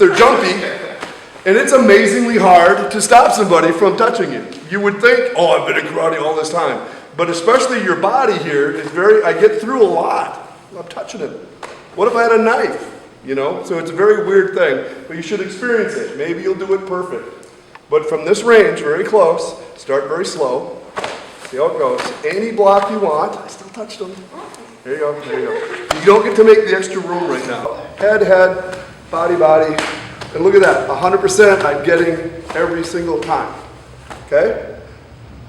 they're jumpy, and it's amazingly hard to stop somebody from touching you. You would think, oh, I've been in karate all this time. But especially your body here is I get through a lot. I'm touching it. What if I had a knife? You know, so it's a very weird thing, but you should experience it. Maybe you'll do it perfect. But from this range, very close, start very slow. See how it goes. Any block you want. I still touched them. There you go, there you go. You don't get to make the extra room right now. Head, head, body, body. And look at that, 100% I'm getting every single time. Okay?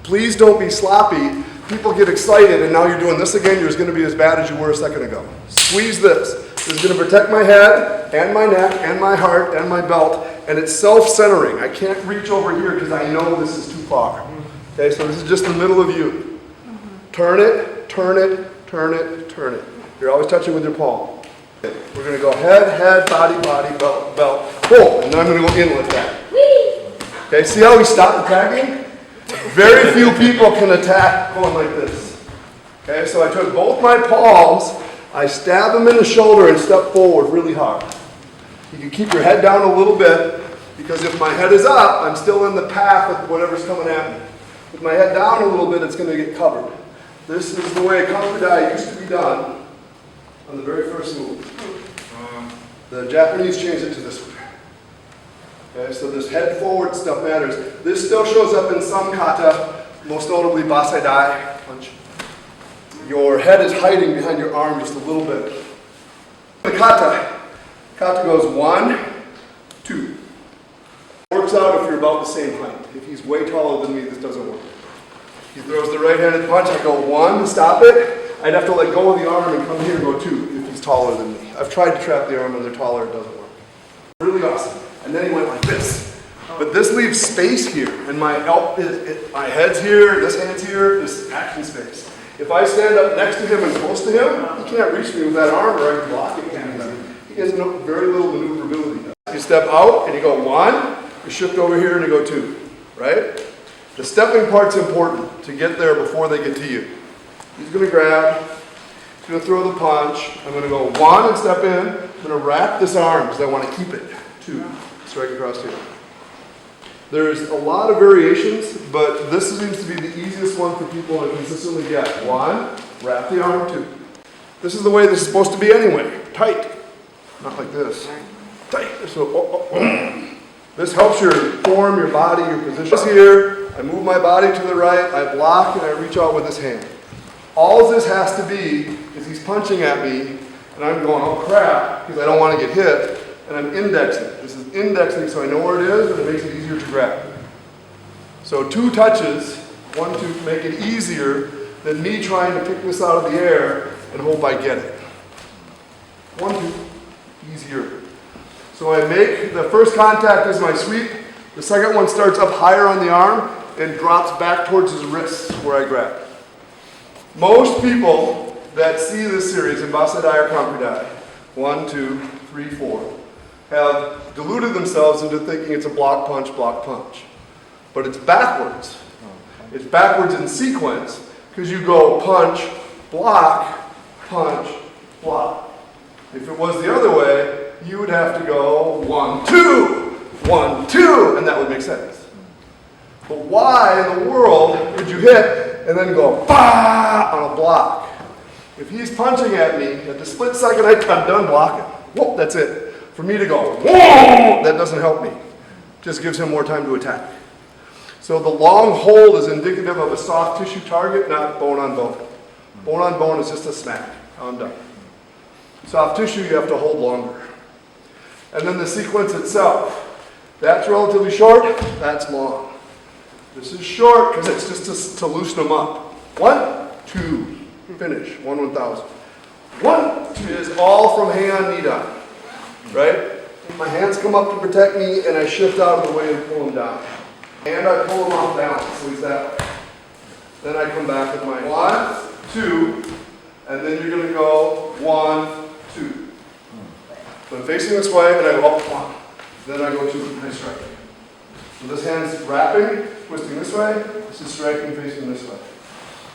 Please don't be sloppy. People get excited and now you're doing this again, you're going to be as bad as you were a second ago. Squeeze this. This is going to protect my head and my neck and my heart and my belt, and it's self-centering. I can't reach over here because I know this is too far. Okay, so this is just the middle of you. Turn it, turn it, turn it, turn it. You're always touching with your palm. Okay, we're going to go head, head, body, body, belt, belt, pull, and then I'm going to go in with that. Okay, see how we stop attacking? Very few people can attack going like this. Okay, so I took both my palms, I stab them in the shoulder and step forward really hard. You can keep your head down a little bit, because if my head is up, I'm still in the path of whatever's coming at me. With my head down a little bit, it's going to get covered. This is the way Kanku Dai used to be done on the very first move. The Japanese changed it to this way. Okay, so this head forward stuff matters. This still shows up in some kata, most notably Basai Dai punch. Your head is hiding behind your arm just a little bit. The kata goes 1, 2. Works out if you're about the same height. If he's way taller than me, this doesn't work. He throws the right-handed punch, I go 1 to stop it. I'd have to let go of the arm and come here and go 2 if he's taller than me. I've tried to trap the arm when they're taller, it doesn't work. Really awesome. And then he went like this. But this leaves space here, and my head's here, this hand's here, this action space. If I stand up next to him and close to him, he can't reach me with that arm or I can block it. He has very little maneuverability. You step out and you go 1, you shift over here and you go 2, right? The stepping part's important to get there before they get to you. He's going to grab, he's going to throw the punch. I'm going to go 1 and step in. I'm going to wrap this arm because I want to keep it. 2, strike across here. There's a lot of variations, but this seems to be the easiest one for people to consistently get. 1, wrap the arm, 2. This is the way this is supposed to be anyway. Tight. Not like this. Tight. So, this helps your form, your body, your position. Here, I move my body to the right, I block, and I reach out with this hand. All this has to be is he's punching at me, and I'm going, oh crap, because I don't want to get hit. And I'm indexing. This is indexing so I know where it is and it makes it easier to grab. So 2 touches, 1, 2, make it easier than me trying to pick this out of the air and hope I get it. 1, 2, easier. So I make, the first contact is my sweep. The second one starts up higher on the arm and drops back towards his wrists where I grab. Most people that see this series in Basai Dai or Kanku Dai, 1, 2, 3, 4, have deluded themselves into thinking it's a block, punch. But it's backwards. It's backwards in sequence because you go punch, block. If it was the other way, you would have to go 1, 2, 1, 2, and that would make sense. But why in the world would you hit and then go bah on a block? If he's punching at me, at the split second I'm done blocking. Whoop, that's it. For me to go, whoa, that doesn't help me. Just gives him more time to attack. So the long hold is indicative of a soft tissue target, not bone on bone. Bone on bone is just a smack. I'm done. Soft tissue, you have to hold longer. And then the sequence itself. That's relatively short, that's long. This is short because it's just to loosen them up. 1, 2, finish, 1, 1,000. 1, 2 is all from hand, knee down. Right? My hands come up to protect me and I shift out of the way and pull them down. And I pull them off balance, so he's that way. Then I come back with my 1, 2, and then you're going to go 1, 2. So I'm facing this way and I go up 1. Then I go 2 and I strike. So this hand's wrapping, twisting this way. This is striking, facing this way.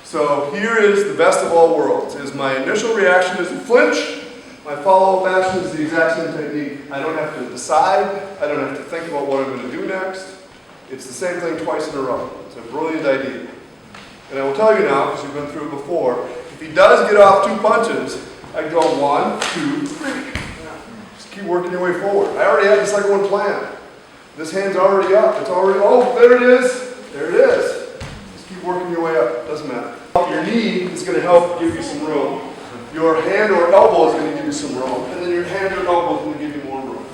So here is the best of all worlds. Is my initial reaction is to flinch. My follow-up action is the exact same technique. I don't have to decide. I don't have to think about what I'm going to do next. It's the same thing twice in a row. It's a brilliant idea. And I will tell you now, because you've been through it before, if he does get off 2 punches, I go 1, 2, 3. Just keep working your way forward. I already had the second one planned. This hand's already up. It's already, oh, there it is. There it is. Just keep working your way up. Doesn't matter. Your knee is going to help give you some room. Your hand or elbow is going to give you some room. And then your hand or elbow is going to give you more room.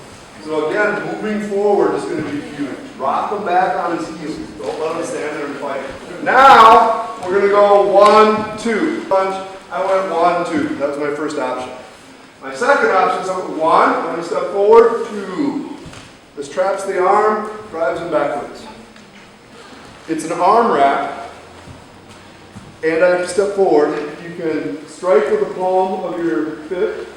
So again, moving forward is going to be huge. Rock him back on his heels. Don't let him stand there and fight. Now, we're going to go 1, 2. Punch. I went 1, 2. That was my first option. My second option is I went 1. I'm going to step forward. 2. This traps the arm, drives him backwards. It's an arm wrap. And I have to step forward. You can strike with the palm of your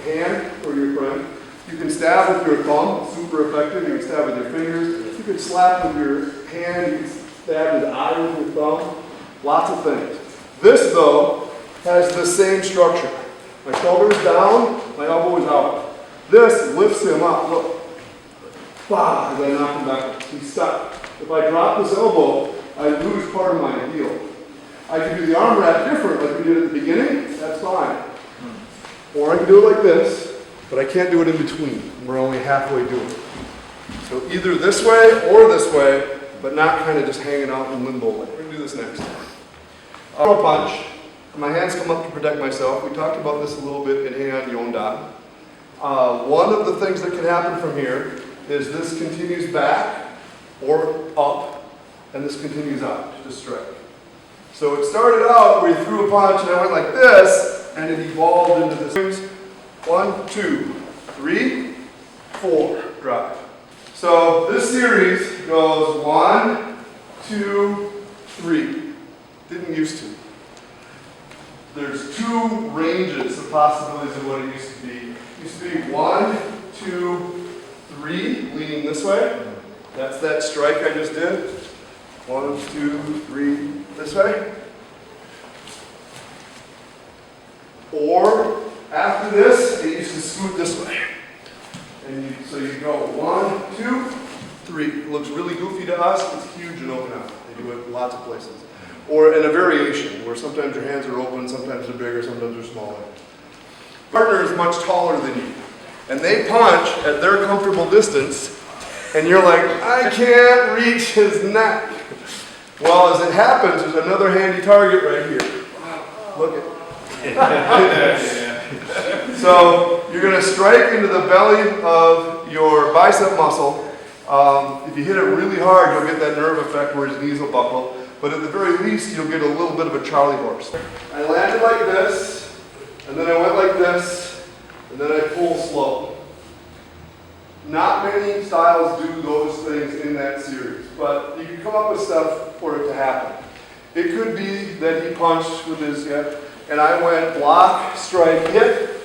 hand or your friend. You can stab with your thumb, super effective. You can stab with your fingers. You can slap with your hand. You can stab with the eye with your thumb. Lots of things. This, though, has the same structure. My shoulder is down, my elbow is out. This lifts him up. Look. Bah, as I knock him back. He's stuck. If I drop this elbow, I lose part of my heel. I can do the arm wrap different like we did at the beginning. That's fine. Or I can do it like this, but I can't do it in between. We're only halfway doing it. So either this way, but not kind of just hanging out in limbo. We're going to do this next. Throw a punch. My hands come up to protect myself. We talked about this a little bit in Heian Yondan. One of the things that can happen from here is this continues back or up, and this continues out to strike. So it started out where you threw a punch and I went like this, and it evolved into this. 1, 2, 3, 4, drive. So this series goes 1, 2, 3. Didn't used to. There's 2 ranges of possibilities of what it used to be. It used to be 1, 2, 3, leaning this way. That's that strike I just did. 1, 2, 3, this way. Or after this, it used to scoot this way. And so you go 1, 2, 3. It looks really goofy to us. It's huge in Okinawa. They do it in lots of places. Or in a variation, where sometimes your hands are open, sometimes they're bigger, sometimes they're smaller. Partner is much taller than you. And they punch at their comfortable distance, and you're like, I can't reach his neck. Well, as it happens, there's another handy target right here. Look at it. So you're going to strike into the belly of your bicep muscle. If you hit it really hard, you'll get that nerve effect where his knees will buckle. But at the very least, you'll get a little bit of a Charlie horse. I landed like this, and then I went like this, and then I pull slow. Not many styles do those things in that series, but you can come up with stuff for it to happen. It could be that he punched with his hip, and I went block, strike, hit,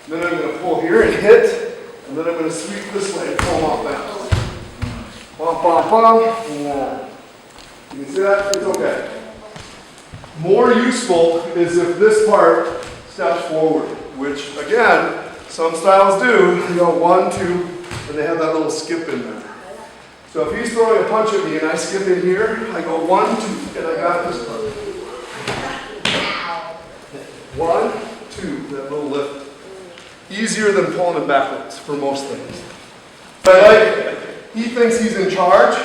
then I'm going to pull here and hit, and then I'm going to sweep this way and pull him off balance. Bum, bum, bum. You can see that? It's okay. More useful is if this part steps forward, which again, some styles do. You go 1, 2, and they have that little skip in there. So if he's throwing a punch at me and I skip in here, I go 1, 2, and I got this part. 1, 2, that little lift. Easier than pulling it backwards for most things. But I like it. He thinks he's in charge,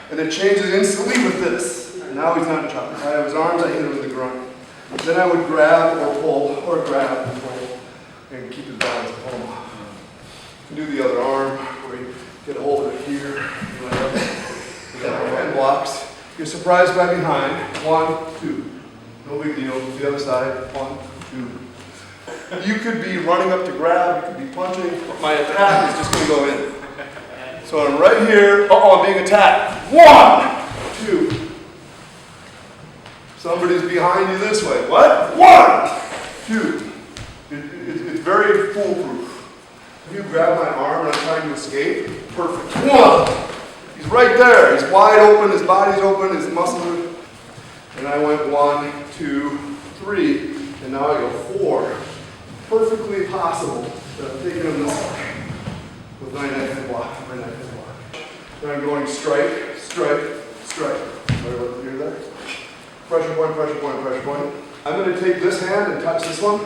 and it changes instantly with this. Now he's not in charge. I have his arms, I hit him with the grunt. Then I would grab or pull, or grab and pull, and keep his balance and pull him off. Do the other arm, where you get a hold of it here, and blocks. You're surprised by behind. 1, 2. No big deal. The other side. 1, 2. You could be running up to grab, you could be punching. My attack is just going to go in. So I'm right here. I'm being attacked. 1, 2. Somebody's behind you this way. What? 1, 2. It's very foolproof. If you grab my arm and I'm trying to escape, perfect. 1. He's right there. He's wide open. His body's open. His muscles. And I went 1, 2, 3, and now I go 4. Perfectly possible So I'm taking him this way with my knife and block, my knife and block. Then I'm going strike, strike, strike. Everybody look here there? Pressure point, pressure point, pressure point. I'm going to take this hand and touch this one.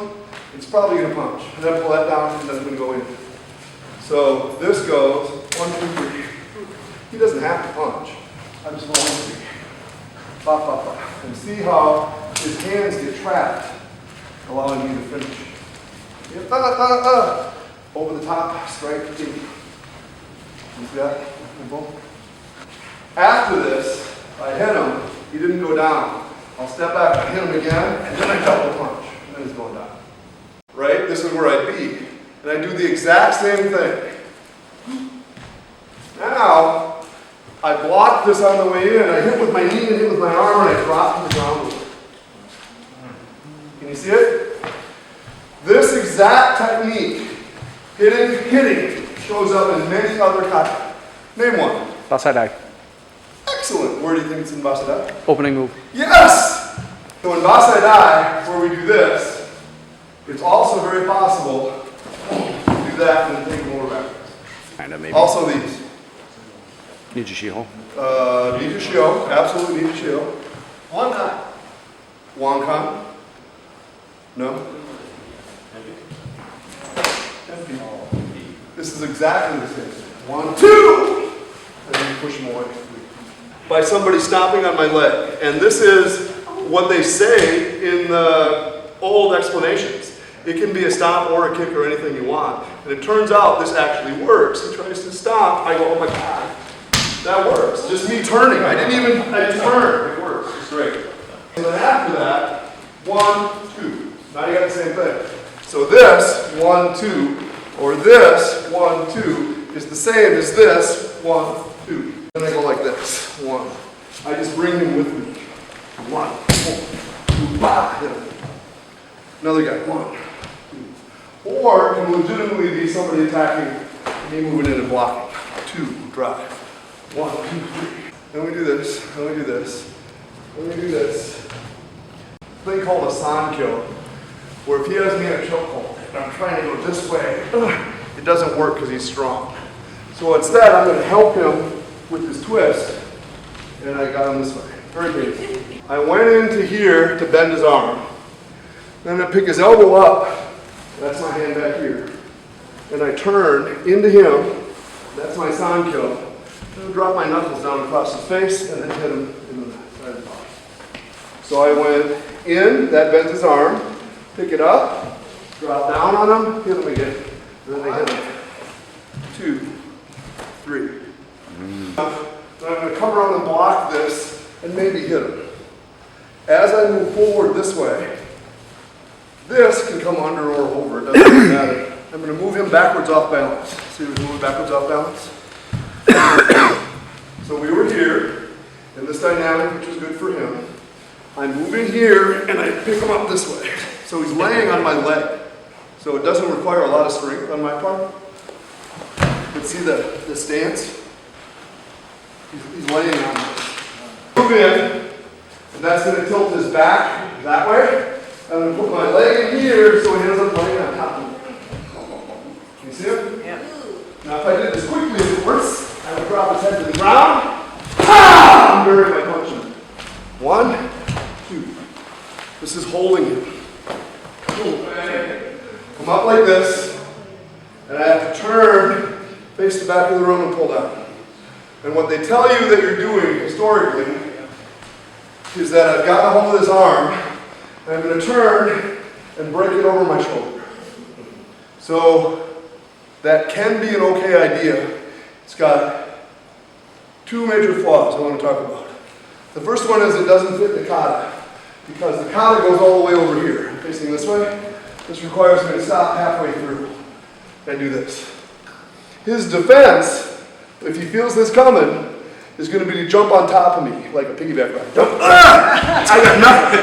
It's probably going to punch. And then pull that down and then it's going to go in. So this goes 1, 2, 3. He doesn't have to punch. I just want 1, 2, 3. Pop, pop, pop. And see how his hands get trapped, allowing me to finish. Yep, over the top, strike, deep. You see that? Boom. After this, I hit him. He didn't go down. I'll step back, I hit him again, and then I double punch. And then he's going down. Right? This is where I be. And I do the exact same thing. Now, I block this on the way in. I hit with my knee and hit with my arm, and I drop to the ground with it. Can you see it? This exact technique, hitting, shows up in many other kata. Name one. Basai Dai. Excellent. Where do you think it's in Basai Dai? Opening move. Yes! So in Basai Dai, where we do this, it's also very possible to do that and then take them over backwards. Kind of maybe. Also these. Nijishio. Nijishio, absolutely Nijishio. Wankan. Wankan. No? This is exactly the same. 1, 2! And then you push them away. By somebody stomping on my leg. And this is what they say in the old explanations. It can be a stomp or a kick or anything you want. And it turns out this actually works. He tries to stomp. I go, oh my God. That works. Just me turning. I just turned. It works. It's great. And then after that, 1, 2. Now you got the same thing. So this, 1, 2, or this, 1, 2, is the same as this, 1, 2. Then I go like this, 1. I just bring him with me. 1, 2, bah, hit him. Another guy, 1, 2. Or it can legitimately be somebody attacking, me moving in and blocking. 2, drive. 1, 2, 3. Then we do this, then we do this, then we do this. A thing called a sankyo, where if he has me in a chokehold and I'm trying to go this way, it doesn't work because he's strong. So instead, I'm going to help him with his twist, and I got him this way. Very easy. I went into here to bend his arm. Then I pick his elbow up. That's my hand back here. And I turn into him. That's my sankyo. And I drop my knuckles down across his face and then hit him in the side of the body. So I went in, that bends his arm. Pick it up, drop down on him, hit him again. And then I hit him. 2, 3. Then I'm going to come around and block this and maybe hit him. As I move forward this way, this can come under or over, it doesn't really matter. I'm going to move him backwards off balance. See who's moving backwards off balance? So we were here in this dynamic, which is good for him. I'm moving here and I pick him up this way. So he's laying on my leg. So it doesn't require a lot of strength on my part. But see the stance? He's laying on this. Move in, and that's going to tilt his back that way. I'm going to put my leg in here so he ends up laying on top of me. Can you see him? Yeah. Now if I did this quickly, of course, I would drop his head to the ground. Ah! And bury my punch in him. 1, 2. This is holding him. Come up like this, and I have to turn, face the back of the room and pull down. And what they tell you that you're doing historically is that I've got a hold of this arm, and I'm going to turn and break it over my shoulder. So that can be an okay idea. It's got 2 major flaws I want to talk about. The first one is it doesn't fit the kata, because the kata goes all the way over here, facing this way. This requires me to stop halfway through and do this. His defense, if he feels this coming, is going to be to jump on top of me like a piggyback ride. Jump! Ah! I got nothing.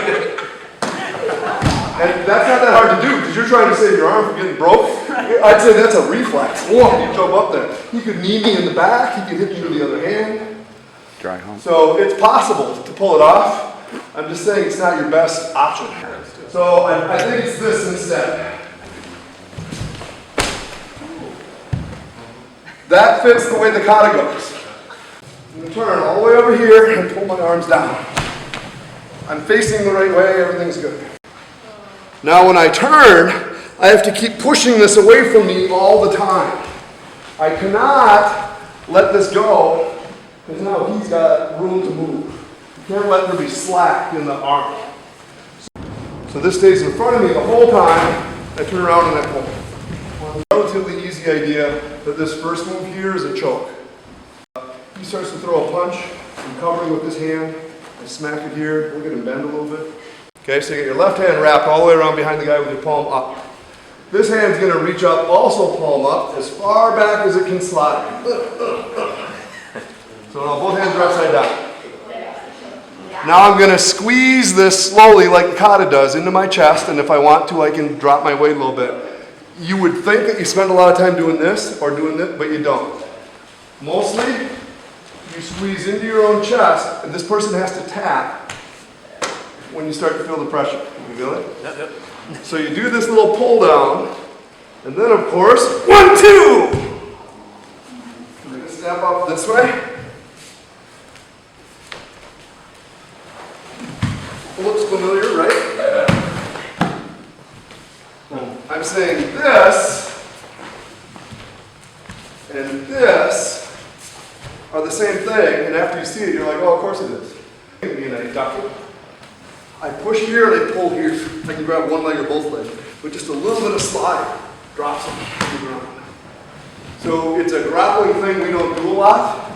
And that's not that hard to do because you're trying to save your arm from getting broke. I'd say that's a reflex. Whoa, you jump up there. He could knee me in the back. He could hit me with the other hand. Dry home. So it's possible to pull it off. I'm just saying it's not your best option. So I think it's this instead. That fits the way the kata goes. I'm going to turn all the way over here and pull my arms down. I'm facing the right way, everything's good. Now when I turn, I have to keep pushing this away from me all the time. I cannot let this go, because now he's got room to move. You can't let there be slack in the arm. So this stays in front of me the whole time. I turn around and I pull. Relatively easy idea that this first move here is a choke. He starts to throw a punch. I'm covering with this hand. I smack it here. Look at him bend a little bit. Okay, so you get your left hand wrapped all the way around behind the guy with your palm up. This hand's going to reach up, also palm up, as far back as it can slide. So now both hands are upside down. Now I'm going to squeeze this slowly, like the kata does, into my chest, and if I want to, I can drop my weight a little bit. You would think that you spend a lot of time doing this or doing this, but you don't. Mostly, you squeeze into your own chest, and this person has to tap when you start to feel the pressure. You feel it? Yep. So you do this little pull down, and then of course, 1, 2! We're going to step up this way. Looks familiar, right? I'm saying this and this are the same thing, and after you see it, you're like, oh, of course it is. And I duck it. I push here and I pull here. I can grab one leg or both legs, with just a little bit of slide, drops them to the ground. So it's a grappling thing we don't do a lot,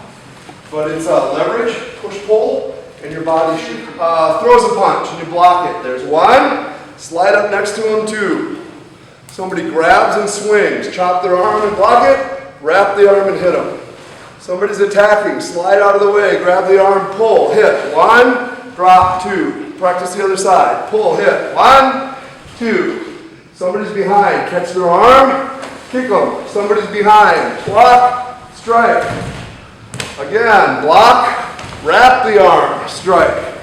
but it's a leverage, push-pull, and your body throws a punch and you block it. There's 1, slide up next to him, 2. Somebody grabs and swings, chop their arm and block it, wrap the arm and hit them. Somebody's attacking, slide out of the way, grab the arm, pull, hit. 1, drop, 2. Practice the other side. Pull, hit. 1, 2. Somebody's behind, catch their arm, kick them. Somebody's behind, block, strike. Again, block, wrap the arm, strike.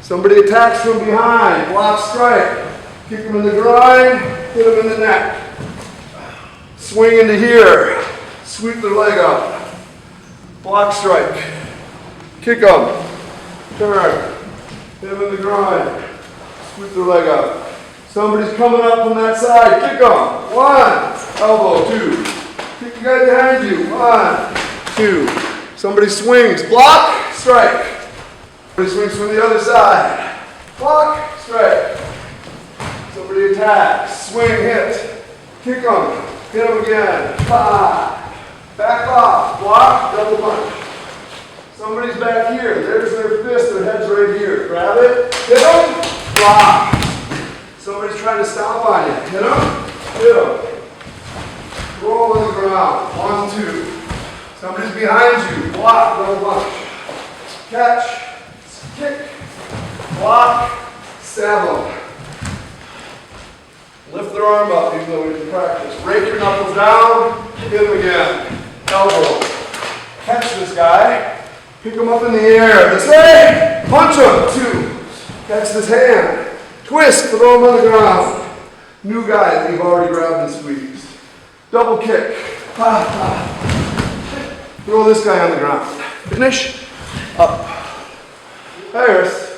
Somebody attacks from behind, block, strike. Kick them in the groin, hit them in the neck. Swing into here, sweep their leg up. Block, strike. Kick them, turn, hit them in the groin, sweep their leg up. Somebody's coming up from that side, kick them. 1, elbow, 2. Kick the guy behind you, 1, 2. Somebody swings, block, strike. Somebody swings from the other side, block, strike. Somebody attacks, swing, hit, kick them, hit them again, 5, back off, block, double punch. Somebody's back here, there's their fist, their head's right here, grab it, hit them, block. Somebody's trying to stomp on you, hit them, roll on the ground, 1, 2. Somebody's behind you, block, double punch. Catch, kick, block, stab them. Lift their arm up, even though we didn't practice. Rake your knuckles down, hit him again. Elbow. Catch this guy, pick him up in the air. This way, punch him. 2. Catch this hand. Twist, throw him on the ground. New guy that you've already grabbed and squeezed. Double kick. Throw this guy on the ground. Finish. Up. Iris.